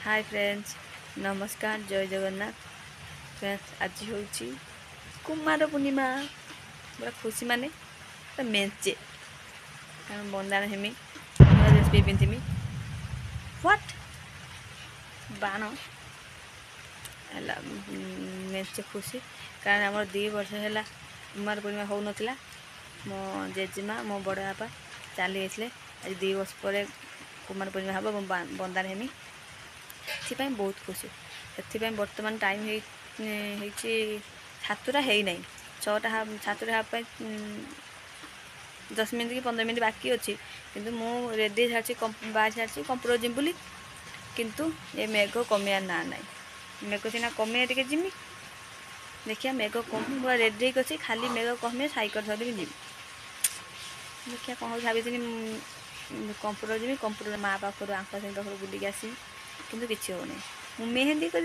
Hi friends, नमस्कार, जय Jagannath. Friends, आज हूँ कुमार पूर्णिमा। बड़ा खुशी माने मेचे कारण बंदाण हेमी ड्रेस भी पिंधमी व्हाट बाण है मेचे खुशी कारण आम 2 वर्ष है कुमार पूर्णिमा हो नाला। मो जेजेमा मो बड़ बापा चली जाते। आज 2 वर्ष पर कुमार पूर्णिमा हम बंदाण हेमी से बहुत खुशी। से बर्तमान टाइम छातुरा है ना 6टा छातुरा हाँ 10 मिनट कि 15 मिनट बाकी अच्छी किंतु मु रेडी छाड़ी बाहर छाड़ी कंप्यूटर जिम बोली किंतु ये मेघ कमिया ना ना मेघ सीना कमे टे जिमी देखिए मेघ कम पूरा रेडी अच्छी खाली मेघ कमे सैकल धरिकी जी देखिए कौन भाई कंप्यूटर जी कंप्यूटर माँ पाखर आंख से पाखर बुलिक आसमी किंतु किसी हो नहीं मेहंदी कर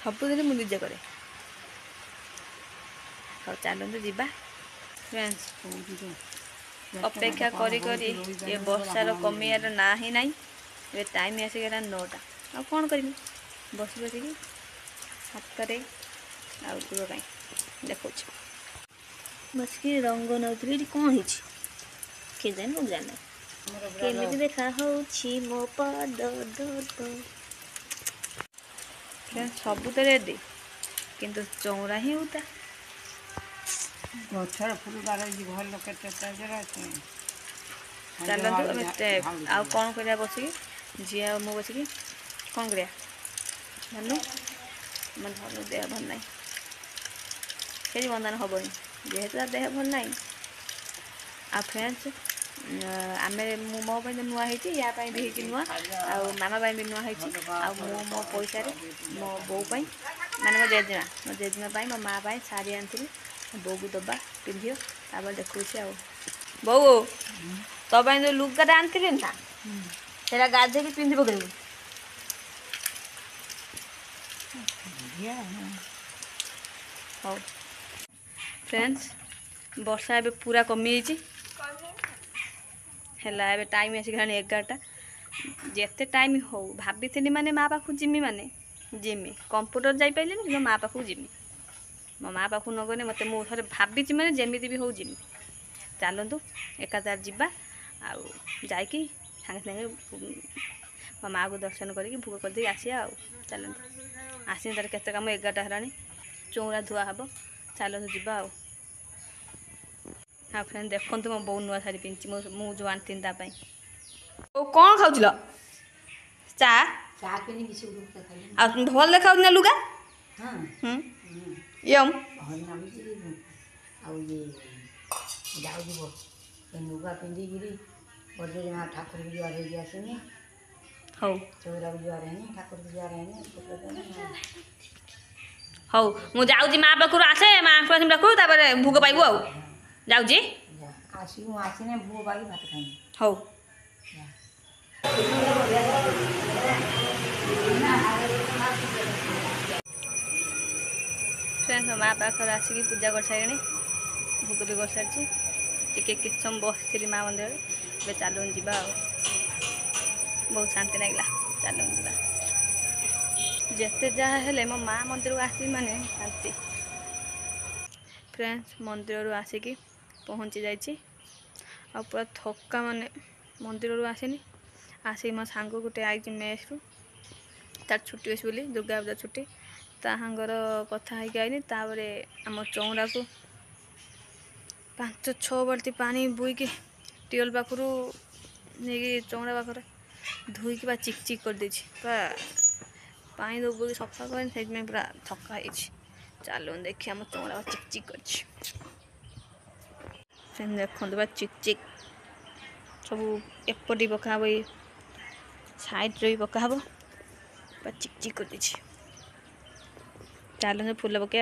सबुदिन मुझे कै हाँ चलते जीवा फ्रेंड्स। अपेक्षा करी करी ये वर्षार कमियार ना ही ना ये टाइम आसिक 9टा आ कौन करी बस बस हाथ में देखो बसिक रंग नौली कौन है जान जाना केमी देखा मो पाद सब तो रेडी किंतु चौरा ही होता चलते आउ कौन कर बसिक झी मु बसिक कौन कर धनु मैं धनु देह भल ना कहीं बंधन हेनी जेहेतु तार देह भल ना आ फ्रेंड्स आम मो नुआ या भी नुआ आ मामा भी नुआ आ मो पैसा मो बो माने मो जेजेमा मो माँ शाढ़ी आनी बो को दबा पिंधि तापर देखुची आ बो तो जो लुगाटा आनी ना से गाधे पिंधि पकड़ हाँ फ्रेंड्स वर्षा ए पूरा कमी है टाइम आसिक 11टा जिते टाइम हो भाभी माने माँ पाखु जिमी माने जिमी कंप्यूटर जापारे कि माँ पाखु जिमी मो माँ पाखु न गले मत मुझे भावी मैंने जमी भी हो जिमी चलतु एकाधार जावा आकि सागे सागे मो माँ को दर्शन करके भोग करदे आसिया चलतु आसनी तार केते कम 11टा है चौरा धुआ हम चलतु जावा हाँ फ्रेंड देखो मो बो नुआ शाढ़ी पिंधि मु जो आनी कौन खाऊल चा भल देखा ना लुगा यम लुगा पिंधिकी ठाकुर को जुआर हो आसनी हौ चौरा को जुआर है ठाकुर को जुआर है हौ मु जाऊँ माँ पाखर आसे माँ डाकू भोग पाइबू आ जाऊँगी आसने भोग पाई भात खाई हौ फ्रेंड्स माँ पाखर आसिक पूजा कर सारे भोग भी कर सारी टे कि समय बस माँ मंदिर ए चलून जा बहुत शांति लगला चलून जा जिते जहाँ मो माँ मंदिर को आस माने शांति। फ्रेंड्स मंदिर आसिक पहुँची जाइए आ पूरा थका माने मंदिर आसनी आसिक मो सांग गोटे आई मेस रु तार छुट्टी अच्छी बोली दुर्गा पूजा छुट्टी ताहांगर कथा आईनी आम चौरा को 5-6 बाल्टी पानी बुईकी टिवल पाखर नहीं चौरा पाखर धोईकी पूरा चिकचिक कर देछि पूरा पानी दबोकी सफा कर पूरा थका है चलो देखिए आम चौरा चिकचिक कर देखते चिकचिक सब एपटी पका ये साइड रे पका पूरा चिकचिक कर चलो फूल पके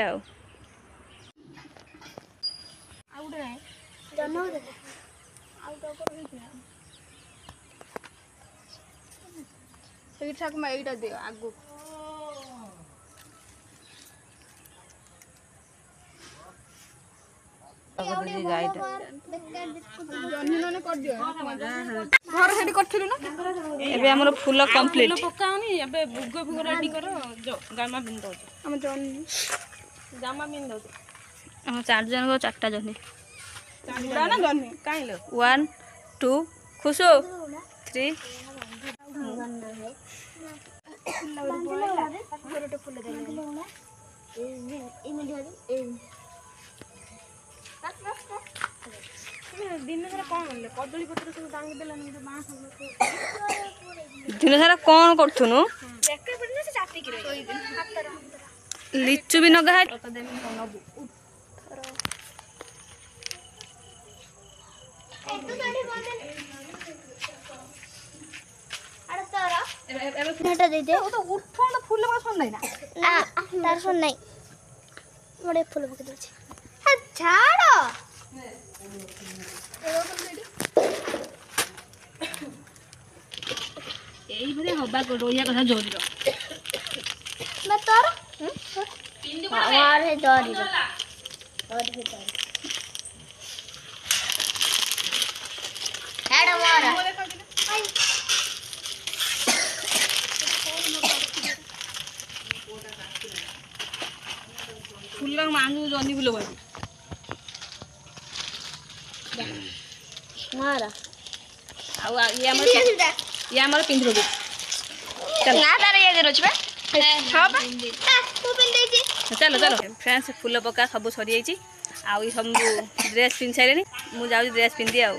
এইটা দিও আগু ଗାଈଟା ଘର ସେଠି କରିଥିଲୁ ନା ଏବେ ଆମର ଫୁଲ କମ୍ପ୍ଲିଟ୍ ପକାଉନି ଏବେ ବୁଗ ଫୁଗ ରେଡି କର ଗାମା ପିନ୍ଧି ଦଉଛି ଆମ ଜହ୍ନି ଜାମା ପିନ୍ଧି ଦଉଛି ଆମ 4 ଜଣଙ୍କ 4ଟା ଜହ୍ନି ବୁଡ଼ା ନା ଜହ୍ନି କାଇଁ लो 1 2 ଖୁସୁ 3 दिन सारा कौन कदली पत्र सब दांगी देलानी बाँस दिन सारा कौन करथुनु लिचु भी नगा है फूल सुन नहीं ना तार सुन नहीं मोड़े फूल पके दउछि छाड़ो एई भरे हबा को रोया कथा जोरी रो मैं तोर हमारे जोरी रो और भी जोरी हेड मारा फुल मांगू जनी फुल भाई मारा ये हमर पिंधरो चल ना तार ये दे रोचबे हां बा तू पिन दे छी चलो चलो फ्रेंड्स फुल पका सब सरी जाइए आउ सब ड्रेस पिंध सारे मु जाऊ ड्रेस पिंधि आउ